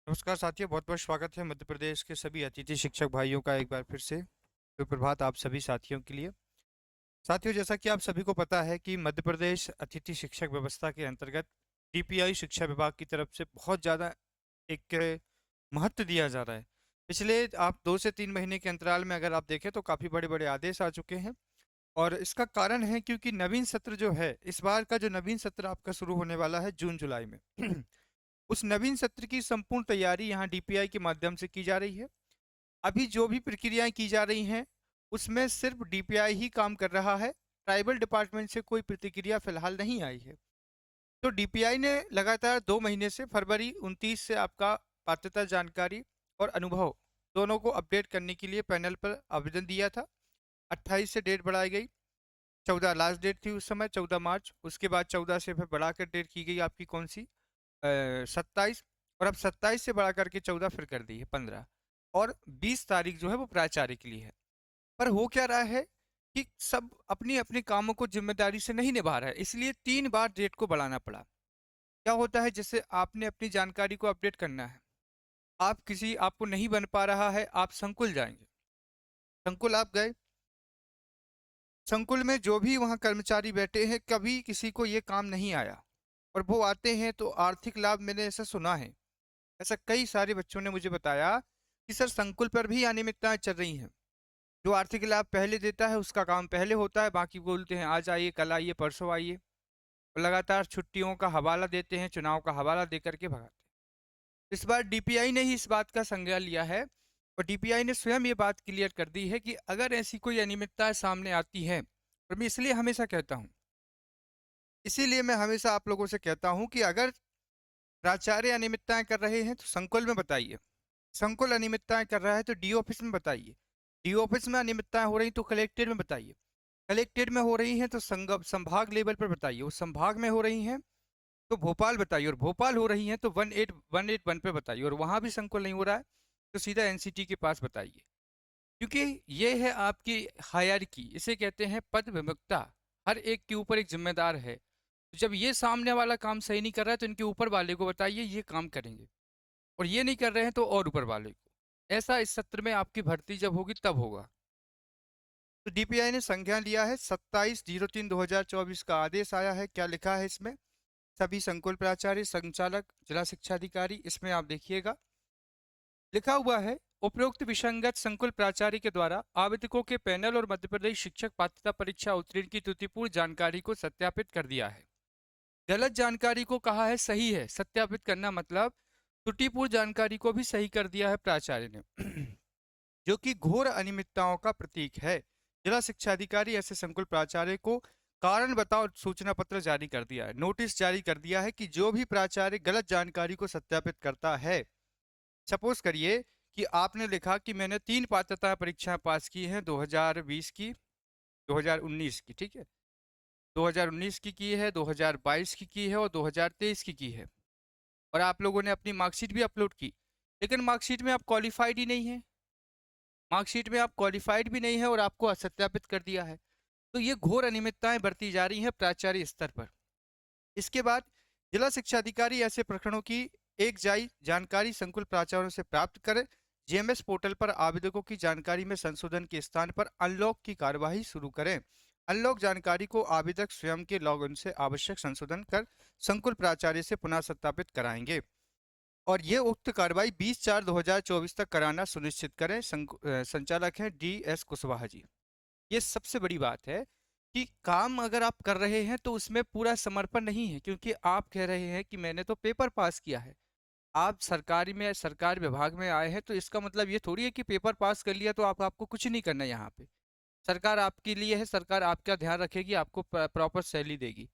नमस्कार साथियों, बहुत बहुत स्वागत है मध्य प्रदेश के सभी अतिथि शिक्षक भाइयों का एक बार फिर से सुप्रभात आप सभी साथियों के लिए। साथियों, जैसा कि आप सभी को पता है कि मध्य प्रदेश अतिथि शिक्षक व्यवस्था के अंतर्गत डीपीआई शिक्षा विभाग की तरफ से बहुत ज़्यादा एक महत्व दिया जा रहा है। पिछले आप 2 से 3 महीने के अंतराल में अगर आप देखें तो काफ़ी बड़े बड़े आदेश आ चुके हैं। और इसका कारण है क्योंकि नवीन सत्र जो है, इस बार का जो नवीन सत्र आपका शुरू होने वाला है जून जुलाई में उस नवीन सत्र की संपूर्ण तैयारी यहाँ डीपीआई के माध्यम से की जा रही है। अभी जो भी प्रक्रियाएं की जा रही हैं, उसमें सिर्फ डीपीआई ही काम कर रहा है। ट्राइबल डिपार्टमेंट से कोई प्रतिक्रिया फिलहाल नहीं आई है। तो डीपीआई ने लगातार 2 महीने से फरवरी 29 से आपका पात्रता जानकारी और अनुभव दोनों को अपडेट करने के लिए पैनल पर आवेदन दिया था। 28 से डेट बढ़ाई गई। 14 लास्ट डेट थी उस समय, 14 मार्च। उसके बाद 14 से फिर बढ़ाकर डेट की गई आपकी कौन सी, 27। और अब 27 से बढ़ा करके 14 फिर कर दी है 15। और 20 तारीख जो है वो प्राचार्य के लिए है। पर हो क्या रहा है कि सब अपनी अपने कामों को जिम्मेदारी से नहीं निभा रहा है, इसलिए 3 बार डेट को बढ़ाना पड़ा। क्या होता है, जैसे आपने अपनी जानकारी को अपडेट करना है, आपको नहीं बन पा रहा है, आप संकुल जाएंगे। संकुल आप गए, संकुल में जो भी वहाँ कर्मचारी बैठे हैं, कभी किसी को ये काम नहीं आया। और वो आते हैं तो आर्थिक लाभ, मैंने ऐसा सुना है, ऐसा कई सारे बच्चों ने मुझे बताया कि सर संकुल पर भी अनियमितताएं चल रही हैं। जो आर्थिक लाभ पहले देता है उसका काम पहले होता है, बाकी बोलते हैं आज आइए, कल आइए, परसों आइए। और लगातार छुट्टियों का हवाला देते हैं, चुनाव का हवाला दे करके भगाते हैं। इस बार डीपीआई ने ही इस बात का संज्ञान लिया है और डीपीआई ने स्वयं ये बात क्लियर कर दी है कि अगर ऐसी कोई अनियमितता सामने आती है, और मैं इसलिए हमेशा कहता हूँ, इसीलिए मैं हमेशा आप लोगों से कहता हूँ कि अगर प्राचार्य अनियमितताएं कर रहे हैं तो संकुल में बताइए। संकुल अनियमितताएं कर रहा है तो डी ऑफिस में बताइए। डी ऑफिस में अनियमितताएं हो रही तो कलेक्ट्रेट में बताइए। कलेक्ट्रेट में हो रही हैं तो संभाग लेवल पर बताइए। उस संभाग में हो रही हैं तो भोपाल बताइए। और भोपाल हो रही हैं तो 18181 पे बताइए। और वहां भी संकुल नहीं हो रहा है तो सीधा एनसीटी के पास बताइए। क्योंकि ये है आपकी हायरार्की, इसे कहते हैं पद विमुक्ता। हर एक के ऊपर एक जिम्मेदार है। तो जब ये सामने वाला काम सही नहीं कर रहा है तो इनके ऊपर वाले को बताइए, ये काम करेंगे। और ये नहीं कर रहे हैं तो और ऊपर वाले को। ऐसा इस सत्र में आपकी भर्ती जब होगी तब होगा। तो डीपीआई ने संज्ञान लिया है। 27/03/2024 का आदेश आया है। क्या लिखा है इसमें? सभी संकुल प्राचार्य, संचालक, जिला शिक्षा अधिकारी, इसमें आप देखिएगा लिखा हुआ है, उपरोक्त विसंगत संकुल प्राचार्य के द्वारा आवेदकों के पैनल और मध्य प्रदेश शिक्षक पात्रता परीक्षा उत्तीर्ण की त्रुटिपूर्ण जानकारी को सत्यापित कर दिया है। गलत जानकारी को कहा है सही है। सत्यापित करना मतलब त्रुटिपूर्ण जानकारी को भी सही कर दिया है प्राचार्य ने जो कि घोर अनियमितताओं का प्रतीक है। जिला शिक्षा अधिकारी ऐसे संकुल प्राचार्य को कारण बताओ सूचना पत्र जारी कर दिया है, नोटिस जारी कर दिया है कि जो भी प्राचार्य गलत जानकारी को सत्यापित करता है। सपोज करिए कि आपने लिखा कि मैंने 3 पात्रता परीक्षाएं पास की हैं, 2020 की, 2019 की, ठीक है, 2019 की है, 2022 की है और 2023 की है। और आप लोगों ने अपनी मार्कशीट भी अपलोड की, लेकिन मार्कशीट में आप क्वालिफाइड ही नहीं है। मार्कशीट में आप क्वालिफाइड भी नहीं है और आपको असत्यापित कर दिया है। तो ये घोर अनियमितताएं बरती जा रही हैं प्राचार्य स्तर पर। इसके बाद जिला शिक्षा अधिकारी ऐसे प्रकरणों की एक जाई जानकारी संकुल प्राचार्यों से प्राप्त करें। जेएमएस पोर्टल पर आवेदकों की जानकारी में संशोधन के स्थान पर अनलॉक की कार्यवाही शुरू करें। अनलॉक जानकारी को आवेदक स्वयं के लॉगिन से आवश्यक संशोधन कर संकुल प्राचार्य से पुनः सत्यापित कराएंगे। और ये उक्त कार्रवाई 20/4/2024 तक कराना सुनिश्चित करें। संचालक हैं DS कुशवाहा जी। ये सबसे बड़ी बात है कि काम अगर आप कर रहे हैं तो उसमें पूरा समर्पण नहीं है, क्योंकि आप कह रहे हैं कि मैंने तो पेपर पास किया है। आप सरकार विभाग में आए हैं तो इसका मतलब ये थोड़ी है कि पेपर पास कर लिया तो आपको कुछ नहीं करना है। यहाँ पे सरकार आपके लिए है, सरकार आपका ध्यान रखेगी, आपको प्रॉपर सैलरी देगी।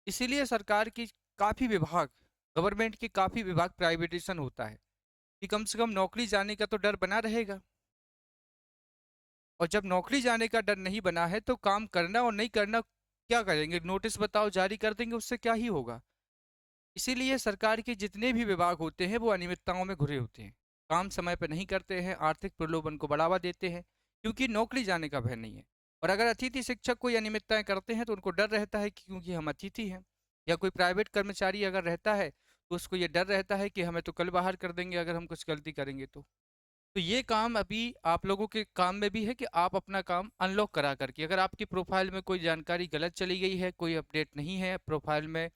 इसीलिए सरकार की काफ़ी विभाग, गवर्नमेंट के काफ़ी विभाग प्राइवेटेशन होता है कि कम से कम नौकरी जाने का तो डर बना रहेगा। और जब नौकरी जाने का डर नहीं बना है तो काम करना और नहीं करना क्या करेंगे? नोटिस बताओ जारी कर देंगे, उससे क्या ही होगा। इसीलिए सरकार के जितने भी विभाग होते हैं वो अनियमितताओं में घुरे होते हैं। काम समय पर नहीं करते हैं, आर्थिक प्रलोभन को बढ़ावा देते हैं, क्योंकि नौकरी जाने का भय नहीं है। और अगर अतिथि शिक्षक कोई अनियमितताएं करते हैं तो उनको डर रहता है कि क्योंकि हम अतिथि हैं। या कोई प्राइवेट कर्मचारी अगर रहता है तो उसको ये डर रहता है कि हमें तो कल बाहर कर देंगे अगर हम कुछ गलती करेंगे तो ये काम अभी आप लोगों के काम में भी है कि आप अपना काम अनलॉक करा करके, अगर आपकी प्रोफाइल में कोई जानकारी गलत चली गई है, कोई अपडेट नहीं है प्रोफाइल में,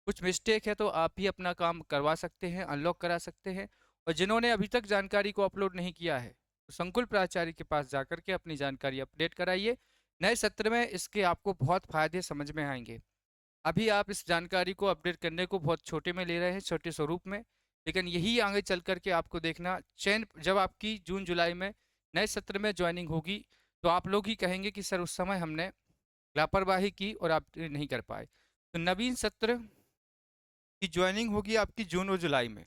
कुछ मिस्टेक है, तो आप भी अपना काम करवा सकते हैं, अनलॉक करा सकते हैं। और जिन्होंने अभी तक जानकारी को अपलोड नहीं किया है, तो संकुल प्राचार्य के पास जाकर के अपनी जानकारी अपडेट कराइए। नए सत्र में इसके आपको बहुत फायदे समझ में आएंगे। अभी आप इस जानकारी को अपडेट करने को बहुत छोटे में ले रहे हैं, छोटे स्वरूप में, लेकिन यही आगे चल करके आपको देखना, चयन जब आपकी जून जुलाई में नए सत्र में ज्वाइनिंग होगी, तो आप लोग ही कहेंगे कि सर उस समय हमने लापरवाही की और आप नहीं कर पाए। तो नवीन सत्र की ज्वाइनिंग होगी आपकी जून और जुलाई में।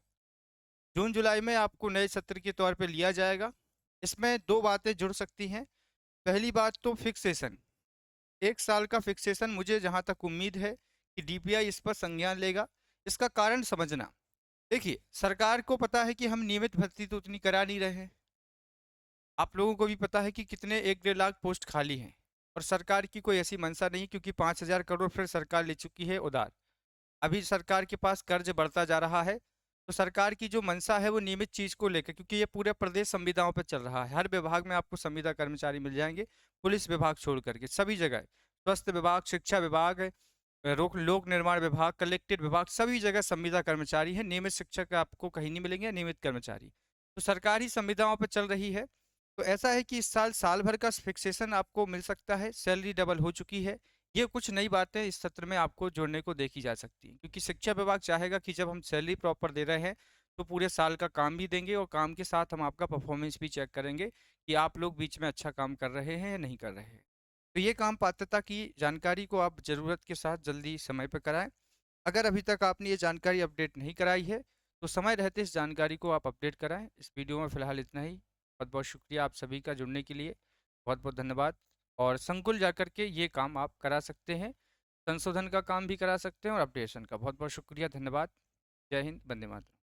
जून जुलाई में आपको नए सत्र के तौर पे लिया जाएगा। इसमें दो बातें जुड़ सकती हैं। पहली बात तो फिक्सेशन, 1 साल का फिक्सेशन, मुझे जहाँ तक उम्मीद है कि डीपीआई इस पर संज्ञान लेगा। इसका कारण समझना, देखिए सरकार को पता है कि हम नियमित भर्ती तो उतनी करा नहीं रहे हैं। आप लोगों को भी पता है कि कितने 1-1.5 लाख पोस्ट खाली हैं, और सरकार की कोई ऐसी मंशा नहीं, क्योंकि 5,000 करोड़ फिर सरकार ले चुकी है उधार। अभी सरकार के पास कर्ज बढ़ता जा रहा है। तो सरकार की जो मंशा है वो नियमित चीज को लेकर, क्योंकि ये पूरे प्रदेश संविदाओं पर चल रहा है, हर विभाग में आपको संविदा कर्मचारी मिल जाएंगे, पुलिस विभाग छोड़ करके सभी जगह, स्वास्थ्य विभाग, शिक्षा विभाग, लोक निर्माण विभाग, कलेक्टेड विभाग, सभी जगह संविदा कर्मचारी है। नियमित शिक्षक आपको कहीं नहीं मिलेंगे, नियमित कर्मचारी। तो सरकारी संविदाओं पर चल रही है। तो ऐसा है कि इस साल साल भर का फिक्सेशन आपको मिल सकता है, सैलरी डबल हो चुकी है। ये कुछ नई बातें इस सत्र में आपको जोड़ने को देखी जा सकती हैं, क्योंकि शिक्षा विभाग चाहेगा कि जब हम सैलरी प्रॉपर दे रहे हैं तो पूरे साल का काम भी देंगे, और काम के साथ हम आपका परफॉर्मेंस भी चेक करेंगे कि आप लोग बीच में अच्छा काम कर रहे हैं या नहीं कर रहे हैं। तो ये काम पात्रता की जानकारी को आप ज़रूरत के साथ जल्दी समय पर कराएं। अगर अभी तक आपने ये जानकारी अपडेट नहीं कराई है, तो समय रहते इस जानकारी को आप अपडेट कराएं। इस वीडियो में फ़िलहाल इतना ही। बहुत बहुत शुक्रिया आप सभी का जुड़ने के लिए, बहुत बहुत धन्यवाद। और संकुल जाकर के ये काम आप करा सकते हैं, संशोधन का काम भी करा सकते हैं और अपडेशन का। बहुत बहुत शुक्रिया, धन्यवाद। जय हिंद, वंदे मातरम।